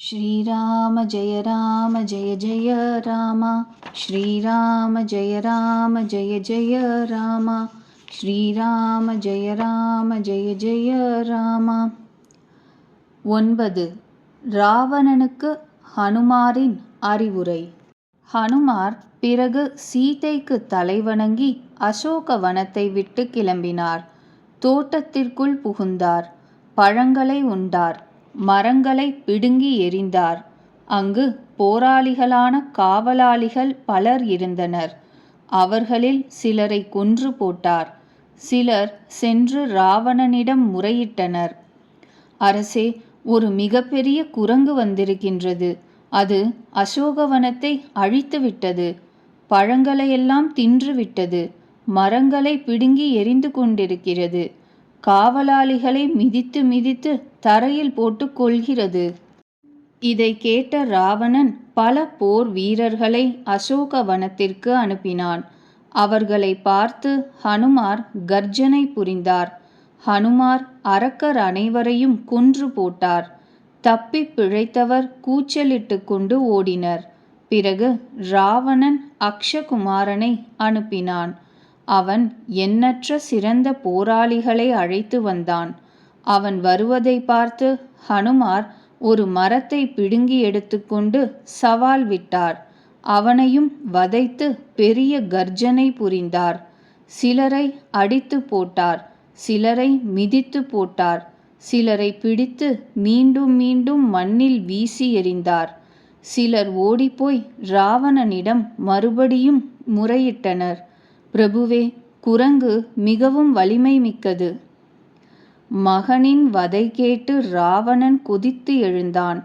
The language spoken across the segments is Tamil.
श्रीराम जय जय राम। श्रीराम जय जय राम। श्रीराम जय जय राम। 9. ராவணனுக்கு ஹனுமாரின் அறிவுரை. ஹனுமார் பிறகு சீதைக்கு தலைவணங்கி அசோக வனத்தை விட்டு கிளம்பினார். தோட்டத்திற்குள் புகுந்தார். பழங்களை உண்டார். மரங்களை பிடுங்கி எறிந்தார். அங்கு போராளிகளான காவலாளிகள் பலர் இருந்தனர். அவர்களில் சிலரை கொன்று போட்டார். சிலர் சென்று ராவணனிடம் முறையிட்டனர். அரசே, ஒரு மிகப்பெரிய குரங்கு வந்திருக்கின்றது. அது அசோகவனத்தை அழித்துவிட்டது. பழங்களையெல்லாம் தின்றுவிட்டது. மரங்களை பிடுங்கி எரிந்து கொண்டிருக்கிறது. காவலாளிகளை மிதித்து மிதித்து தரையில் போட்டு கொள்கிறது. இதை கேட்ட ராவணன் பல போர் வீரர்களை அசோகவனத்திற்கு அனுப்பினான். அவர்களை பார்த்து ஹனுமார் கர்ஜனை புரிந்தார். ஹனுமார் அரக்கர் அனைவரையும் கொன்று போட்டார். தப்பி பிழைத்தவர் கூச்சலிட்டு கொண்டு ஓடினர். பிறகு ராவணன் அக்ஷகுமாரனை அனுப்பினான். அவன் எண்ணற்ற சிறந்த போராளிகளை அழைத்து வந்தான். அவன் வருவதை பார்த்து ஹனுமார் ஒரு மரத்தை பிடுங்கி எடுத்துக்கொண்டு சவால் விட்டார். அவனையும் வதைத்து பெரிய கர்ஜனை புரிந்தார். சிலரை அடித்து போட்டார். சிலரை மிதித்து போட்டார். சிலரை பிடித்து மீண்டும் மீண்டும் மண்ணில் வீசி எறிந்தார். சிலர் ஓடிப்போய் ராவணனிடம் மறுபடியும் முறையிட்டனர். பிரபுவே, குரங்கு மிகவும் வலிமை மிக்கது. மகனின் வதை கேட்டு ராவணன் கொதித்து எழுந்தான்.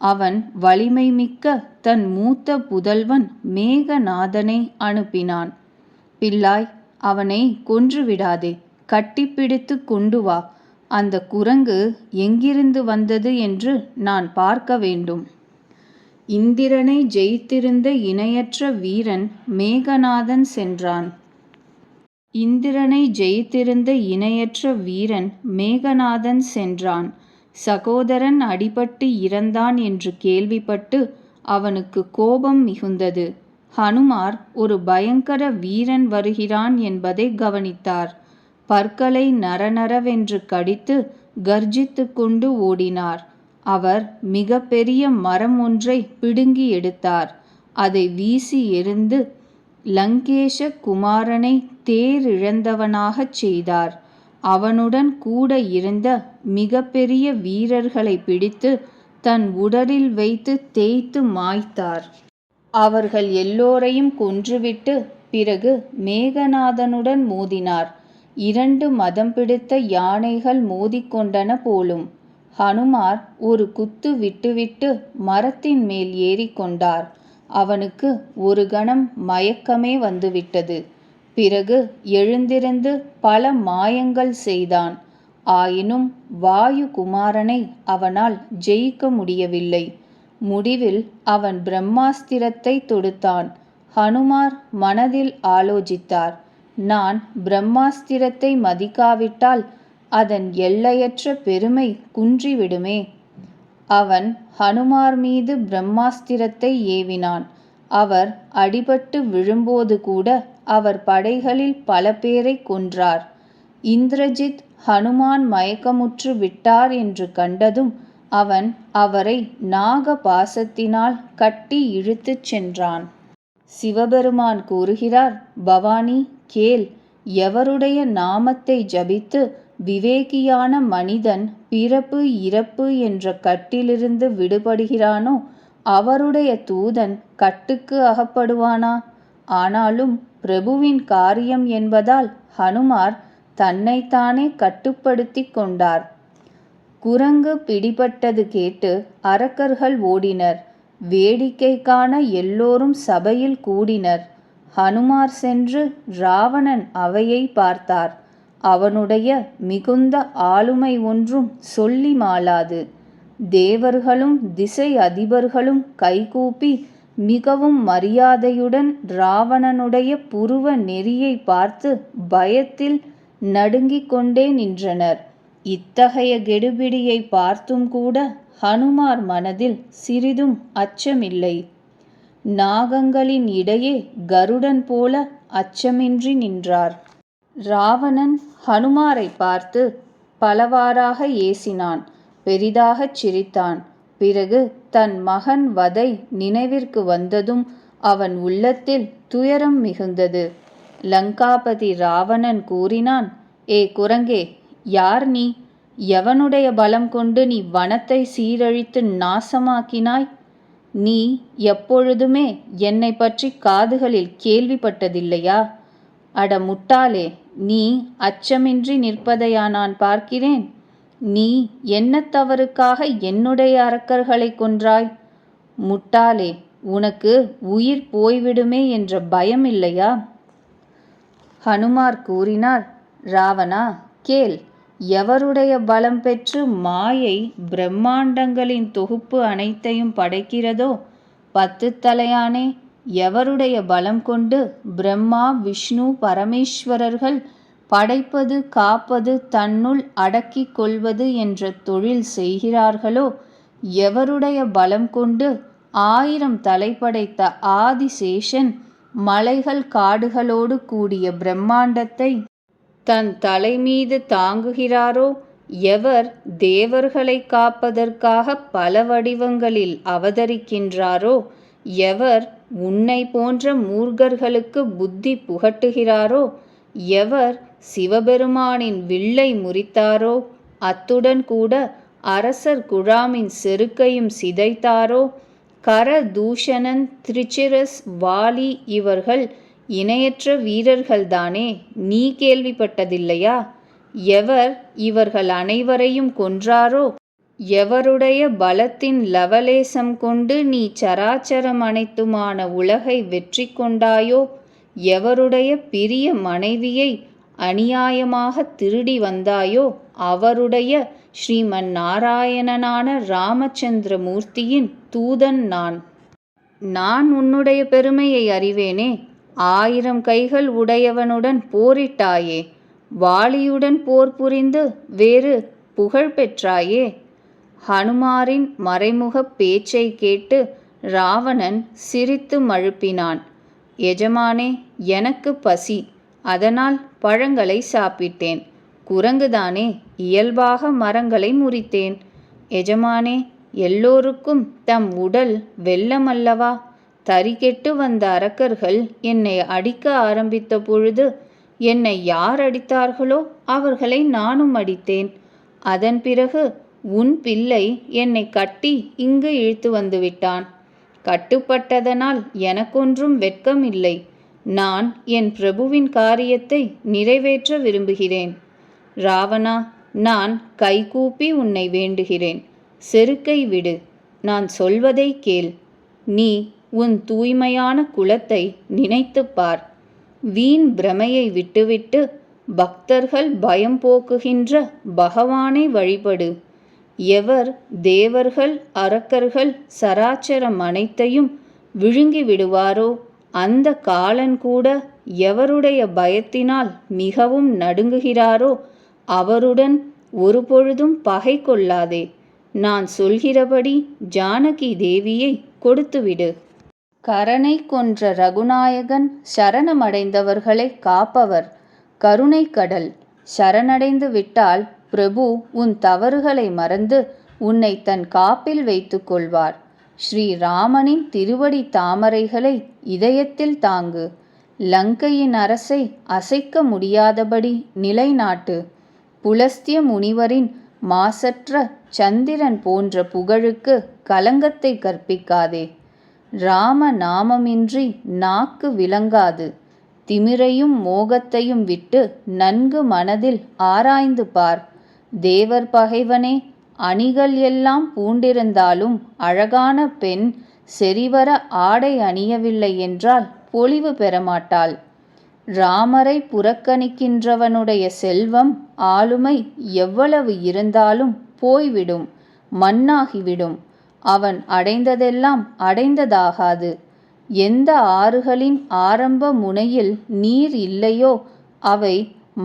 அவன் வலிமை மிக்க தன் மூத்த புதல்வன் மேகநாதனை அனுப்பினான். பிள்ளாய், அவனை கொன்றுவிடாதே, கட்டிப்பிடித்து கொண்டு வா. அந்த குரங்கு எங்கிருந்து வந்தது என்று நான் பார்க்க வேண்டும். இந்திரனை ஜெயித்திருந்த இணையற்ற வீரன் மேகநாதன் சென்றான். இந்திரனை ஜெயித்திருந்த இணையற்ற வீரன் மேகநாதன் சென்றான். சகோதரன் அடிபட்டு இறந்தான் என்று கேள்விப்பட்டு அவனுக்கு கோபம் மிகுந்தது. ஹனுமார் ஒரு பயங்கர வீரன் வருகிறான் என்பதை கவனித்தார். பற்களை நரநரவென்று கடித்து கர்ஜித்து கொண்டு ஓடினார். அவர் மிக பெரிய மரம் ஒன்றை பிடுங்கி எடுத்தார். அதை வீசி எறிந்து லங்கேஷ குமாரனை தேரிழந்தவனாகச் செய்தார். அவனுடன் கூட இருந்த மிக பெரிய வீரர்களை பிடித்து தன் உடலில் வைத்து தேய்த்து மாய்த்தார். அவர்கள் எல்லோரையும் கொன்றுவிட்டு பிறகு மேகநாதனுடன் மோதினார். 2 மதம் பிடித்த யானைகள் மோதிக்கொண்டன போலும். ஹனுமார் ஒரு குத்து விட்டுவிட்டு மரத்தின் மேல் ஏறிக்கொண்டார். அவனுக்கு ஒரு கணம் மயக்கமே வந்துவிட்டது. பிறகு எழுந்திருந்து பல மாயங்கள் செய்தான். ஆயினும் வாயு குமாரனை அவனால் ஜெயிக்க முடியவில்லை. முடிவில் அவன் பிரம்மாஸ்திரத்தை தொடுத்தான். ஹனுமார் மனதில் ஆலோசித்தார், நான் பிரம்மாஸ்திரத்தை மதிக்காவிட்டால் அதன் எல்லையற்ற பெருமை குன்றிவிடுமே. அவன் ஹனுமார் மீது பிரம்மாஸ்திரத்தை ஏவினான். அவர் அடிபட்டு விழும்போது கூட அவர் படைகளில் பல பேரை கொன்றார். இந்திரஜித் ஹனுமான் மயக்கமுற்று விட்டார் என்று கண்டதும் அவன் அவரை நாக பாசத்தினால் கட்டி இழுத்துச் சென்றான். சிவபெருமான் கூறுகிறார், பவானி கேள், எவருடைய நாமத்தை ஜபித்து விவேகியான மனிதன் பிறப்பு இறப்பு என்ற கட்டிலிருந்து விடுபடுகிறானோ அவருடைய தூதன் கட்டுக்கு அகப்படுவானா? ஆனாலும் பிரபுவின் காரியம் என்பதால் ஹனுமார் தன்னைத்தானே கட்டுப்படுத்தி கொண்டார். குரங்கு பிடிபட்டது கேட்டு அரக்கர்கள் ஓடினர். வேடிக்கை காண எல்லோரும் சபையில் கூடினர். ஹனுமார் சென்று ராவணன் அவையை பார்த்தார். அவனுடைய மிகுந்த ஆளுமை ஒன்றும் சொல்லி மாளாது. தேவர்களும் திசை அதிபர்களும் கைகூப்பி மிகவும் மரியாதையுடன் ராவணனுடைய புருவ நெறியை பார்த்து பயத்தில் நடுங்கிக் கொண்டே நின்றனர். இத்தகைய கெடுபிடியை பார்த்தும் கூட ஹனுமார் மனதில் சிறிதும் அச்சமில்லை. நாகங்களின் இடையே கருடன் போல அச்சமின்றி நின்றார். ராவணன் ஹனுமாரை பார்த்து பலவாறாக ஏசினான், பெரிதாகச் சிரித்தான். பிறகு தன் மகன் வதை நினைவிற்கு வந்ததும் அவன் உள்ளத்தில் துயரம் மிகுந்தது. லங்காபதி ராவணன் கூறினான், ஏ குரங்கே, யார் நீ? எவனுடைய பலம் கொண்டு நீ வனத்தை சீரழித்து நாசமாக்கினாய்? நீ எப்பொழுதுமே என்னை பற்றி காதுகளில் கேள்விப்பட்டதில்லையா? அட முட்டாளே, நீ அச்சமின்றி நிற்பதையா நான் பார்க்கிறேன்? நீ என்ன தவறுக்காக என்னுடைய அரக்கர்களை கொன்றாய்? முட்டாளே, உனக்கு உயிர் போய்விடுமே என்ற பயம் இல்லையா? ஹனுமார் கூறினார், ராவணா, கேள். எவருடைய பலம் பெற்று மாயை பிரம்மாண்டங்களின் தொகுப்பு அனைத்தையும் படைக்கிறதோ, 10 தலையானே, எவருடைய பலம் கொண்டு பிரம்மா விஷ்ணு பரமேஸ்வரர்கள் படைப்பது காப்பது தன்னுள் அடக்கிக் கொள்வது என்ற தொழில் செய்கிறார்களோ, எவருடைய பலம் கொண்டு 1000 தலை படைத்த ஆதிசேஷன் மலைகள் காடுகளோடு கூடிய பிரம்மாண்டத்தை தன் தலைமீது தாங்குகிறாரோ, எவர் தேவர்களை காப்பதற்காக பல வடிவங்களில் அவதரிக்கின்றாரோ, எவர் உன்னை போன்ற மூர்க்கர்களுக்கு புத்தி புகட்டுகிறாரோ, எவர் சிவபெருமானின் வில்லை முறித்தாரோ, அத்துடன் கூட அரசர் குழாமின் செருக்கையும் சிதைத்தாரோ, கரதூஷணன், திரிச்சிரஸ், வாலி இவர்கள் இணையற்ற வீரர்கள்தானே, நீ கேள்விப்பட்டதில்லையா? எவர் இவர்கள் அனைவரையும் கொன்றாரோ, எவருடைய பலத்தின் லவலேசம் கொண்டு நீ சராச்சரம் அனைத்துமான உலகை வெற்றி கொண்டாயோ, எவருடைய பிரிய மனைவியை அநியாயமாக திருடி வந்தாயோ, அவருடைய ஸ்ரீமன் நாராயணனான ராமச்சந்திர மூர்த்தியின் தூதன் நான். நான் உன்னுடைய பெருமையை அறிவேனே. 1000 கைகள் உடையவனுடன் போரிட்டாயே, வாலியுடன் போர் புரிந்து வேறு புகழ் பெற்றாயே. ஹனுமாரின் மறைமுகப் பேச்சை கேட்டு ராவணன் சிரித்து மழுப்பினான். எஜமானே, எனக்கு பசி, அதனால் பழங்களை சாப்பிட்டேன். குரங்குதானே, இயல்பாக மரங்களை முறித்தேன். எஜமானே, எல்லோருக்கும் தம் உடல் வெல்லமல்லவா? தறிகெட்டு வந்த அரக்கர்கள் என்னை அடிக்க ஆரம்பித்த பொழுது என்னை யார் அடித்தார்களோ அவர்களை நானும் அடித்தேன். அதன் பிறகு உன் பிள்ளை என்னை கட்டி இங்கு இழுத்து வந்துவிட்டான். கட்டுப்பட்டதனால் எனக்கொன்றும் வெட்கம் இல்லை. நான் என் பிரபுவின் காரியத்தை நிறைவேற்ற விரும்புகிறேன். ராவணா, நான் கைகூப்பி உன்னை வேண்டுகிறேன். செருக்கை விடு, நான் சொல்வதை கேள். நீ உன் தூய்மையான குலத்தை நினைத்துப் பார். வீண் பிரமையை விட்டுவிட்டு பக்தர்கள் பயம் போக்குகின்ற பகவானை வழிபடு. எவர் தேவர்கள் அரக்கர்கள் சராச்சரம் அனைத்தையும் விழுங்கி விடுவாரோ, அந்த காலன் கூட எவருடைய பயத்தினால் மிகவும் நடுங்குகிறாரோ, அவருடன் ஒருபொழுதும் பகை கொள்ளாதே. நான் சொல்கிறபடி ஜானகி தேவியை கொடுத்துவிடு. கரனை கொன்ற ரகுநாயகன் சரணமடைந்தவர்களை காப்பவர், கருணை கடல். சரணடைந்து விட்டால் பிரபு உன் தவறுகளை மறந்து உன்னை தன் காப்பில் வைத்து கொள்வார். ஸ்ரீராமனின் திருவடி தாமரைகளை இதயத்தில் தாங்கு. லங்கையின் அரசை அசைக்க முடியாதபடி நிலைநாட்டு. புலஸ்திய முனிவரின் மாசற்ற சந்திரன் போன்ற புகழுக்கு கலங்கத்தை கற்பிக்காதே. ராம நாமமின்றி நாக்கு விளங்காது. திமிரையும் மோகத்தையும் விட்டு நன்கு மனதில் ஆராய்ந்து பார். தேவர் பகைவனே, அணிகள் எல்லாம் பூண்டிருந்தாலும் அழகான பெண் செறிவர ஆடை அணியவில்லை என்றால் பொலிவு பெறமாட்டாள். ராமரை புறக்கணிக்கின்றவனுடைய செல்வம் ஆளுமை எவ்வளவு இருந்தாலும் போய்விடும், மண்ணாகிவிடும். அவன் அடைந்ததெல்லாம் அடைந்ததாகாது. எந்த ஆறுகளின் ஆரம்ப முனையில் நீர் இல்லையோ அவை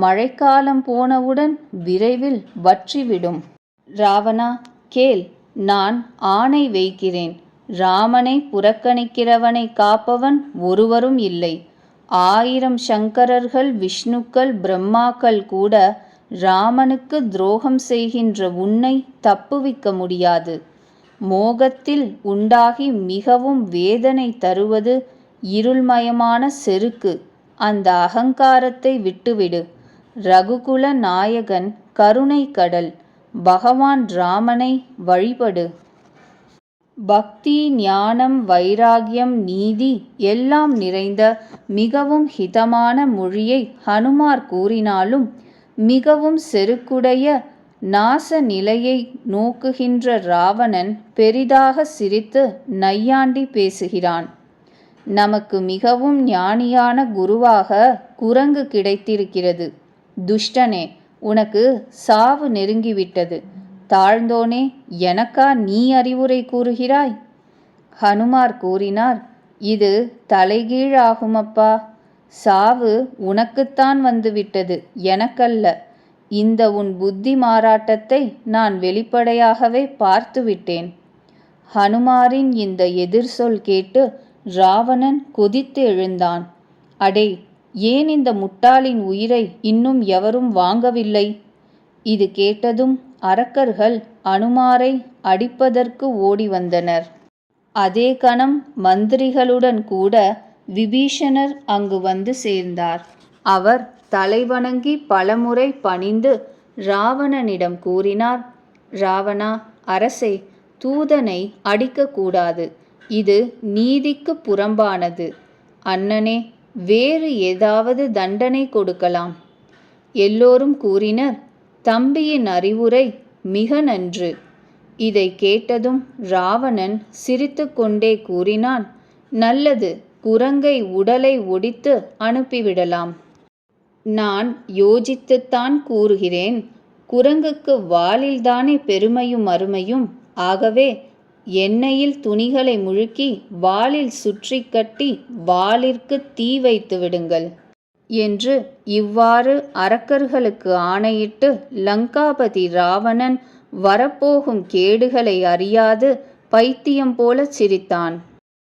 மழைக்காலம் போனவுடன் விரைவில் வற்றிவிடும். ராவணா, கேள். நான் ஆணை வைக்கிறேன், ராமனை புறக்கணிக்கிறவனை காப்பவன் ஒருவரும் இல்லை. 1000 சங்கரர்கள், விஷ்ணுக்கள், பிரம்மாக்கள் கூட ராமனுக்கு துரோகம் செய்கின்ற உன்னை தப்புவிக்க முடியாது. மோகத்தில் உண்டாகி மிகவும் வேதனை தருவது இருள்மயமான செருக்கு. அந்த அகங்காரத்தை விட்டுவிடு. ரகுகுல நாயகன் கருணை கடல். பகவான் ராமனை வழிபடு. பக்தி, ஞானம், வைராகியம், நீதி எல்லாம் நிறைந்த மிகவும் ஹிதமான மொழியை ஹனுமார் கூறினாலும் மிகவும் செருக்குடைய நாச நிலையை நோக்குகின்ற ராவணன் பெரிதாக சிரித்து நையாண்டி பேசுகிறான். நமக்கு மிகவும் ஞானியான குருவாக குரங்கு கிடைத்திருக்கிறது. துஷ்டனே, உனக்கு சாவு நெருங்கிவிட்டது. தாழ்ந்தோனே, எனக்கா நீ அறிவுரை கூறுகிறாய்? ஹனுமார் கூறினார், இது தலைகீழாகுமப்பா. சாவு உனக்குத்தான் வந்துவிட்டது, எனக்கல்ல. இந்த உன் புத்தி மாறாட்டத்தை நான் வெளிப்படையாகவே பார்த்துவிட்டேன். ஹனுமாரின் இந்த எதிர்சொல் கேட்டு ராவணன் கொதித்து எழுந்தான். அடே, ஏன் இந்த முட்டாளின் உயிரை இன்னும் எவரும் வாங்கவில்லை? இது கேட்டதும் அரக்கர்கள் அனுமாரை அடிப்பதற்கு ஓடி வந்தனர். அதே கணம் மந்திரிகளுடன் கூட விபீஷணர் அங்கு வந்து சேர்ந்தார். அவர் தலைவணங்கி பலமுறை பணிந்து ராவணனிடம் கூறினார், ராவணா, அரசே, தூதனை அடிக்கக்கூடாது. இது நீதிக்கு புறம்பானது. அண்ணனே, வேறு ஏதாவது தண்டனை கொடுக்கலாம். எல்லோரும் கூறினர், தம்பியின் அறிவுரை மிக நன்று. இதை கேட்டதும் ராவணன் சிரித்து கொண்டே கூறினான், நல்லது, குரங்கை உடலை ஒடித்து அனுப்பிவிடலாம். நான் யோசித்துத்தான் கூறுகிறேன். குரங்குக்கு வாலில்தானே பெருமையும் அருமையும். ஆகவே எண்ணெயில் துணிகளை முழுக்கி வாலில் சுற்றி கட்டி வாலிற்கு தீ வைத்து விடுங்கள் என்று இவ்வாறு அரக்கர்களுக்கு ஆணையிட்டு லங்காபதி ராவணன் வரப்போகும் கேடுகளை அறியாது பைத்தியம் போல சிரித்தான்.